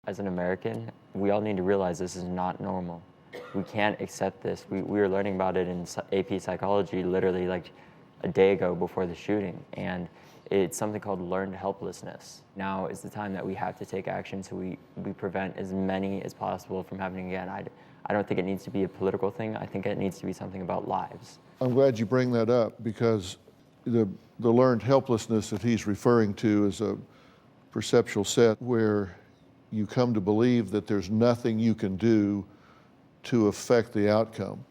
as an American, we all need to realize this is not normal. We can't accept this. We were learning about it in AP psychology literally like a day ago before the shooting, and it's something called learned helplessness. Now is the time that we have to take action so we prevent as many as possible from happening again. I don't think it needs to be a political thing. I think it needs to be something about lives. I'm glad you bring that up, because the learned helplessness that he's referring to is a perceptual set where you come to believe that there's nothing you can do to affect the outcome.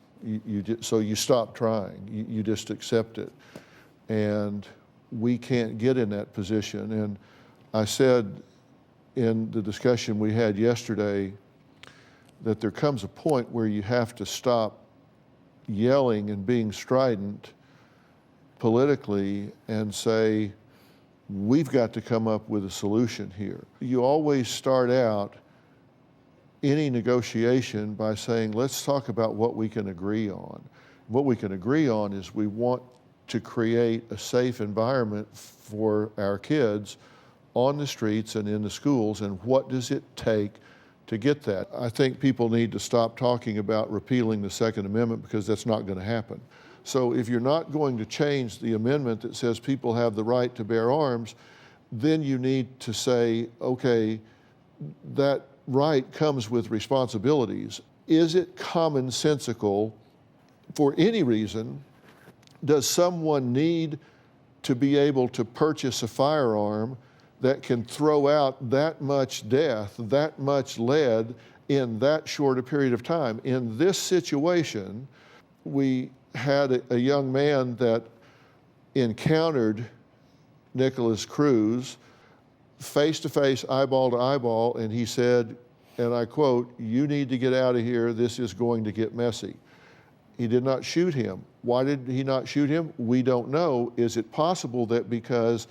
So you stop trying, you just accept it. And we can't get in that position. And I said in the discussion we had yesterday that there comes a point where you have to stop yelling and being strident politically and say, we've got to come up with a solution here. You always start out any negotiation by saying, let's talk about what we can agree on. What we can agree on is we want to create a safe environment for our kids on the streets and in the schools, and what does it take to get that? I think people need to stop talking about repealing the Second Amendment, because that's not going to happen. So if you're not going to change the amendment that says people have the right to bear arms, then you need to say, okay, that right comes with responsibilities. Is it commonsensical for any reason? Does someone need to be able to purchase a firearm that can throw out that much death, that much lead in that short a period of time? In this situation, we had a young man that encountered Nicholas Cruz face-to-face, eyeball to eyeball, and he said, and I quote, "You need to get out of here, this is going to get messy." He did not shoot him. Why did he not shoot him? We don't know. Is it possible that because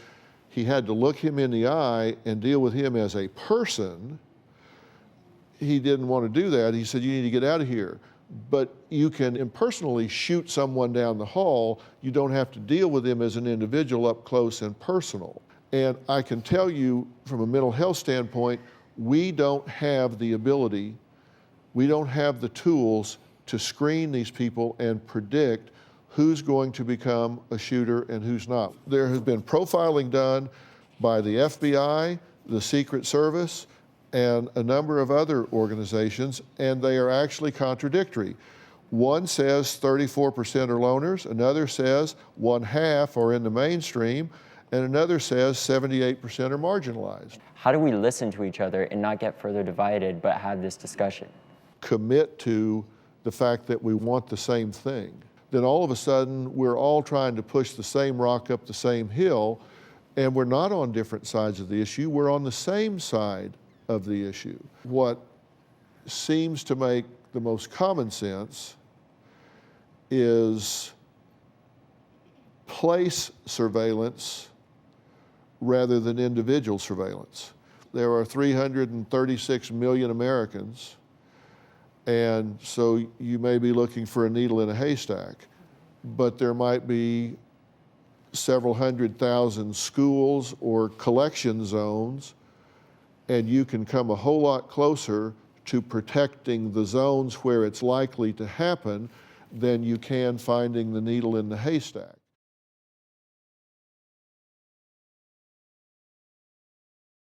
he had to look him in the eye and deal with him as a person, he didn't want to do that? He said, you need to get out of here. But you can impersonally shoot someone down the hall. You don't have to deal with him as an individual up close and personal. And I can tell you from a mental health standpoint, we don't have the ability, we don't have the tools to screen these people and predict who's going to become a shooter and who's not. There has been profiling done by the FBI, the Secret Service, and a number of other organizations, and they are actually contradictory. One says 34% are loners, another says 1/2 are in the mainstream, and another says 78% are marginalized. How do we listen to each other and not get further divided, but have this discussion? Commit to the fact that we want the same thing. Then all of a sudden, we're all trying to push the same rock up the same hill, and we're not on different sides of the issue, we're on the same side of the issue. What seems to make the most common sense is place surveillance rather than individual surveillance. There are 336 million Americans, and so you may be looking for a needle in a haystack, but there might be several 100,000 schools or collection zones, and you can come a whole lot closer to protecting the zones where it's likely to happen than you can finding the needle in the haystack.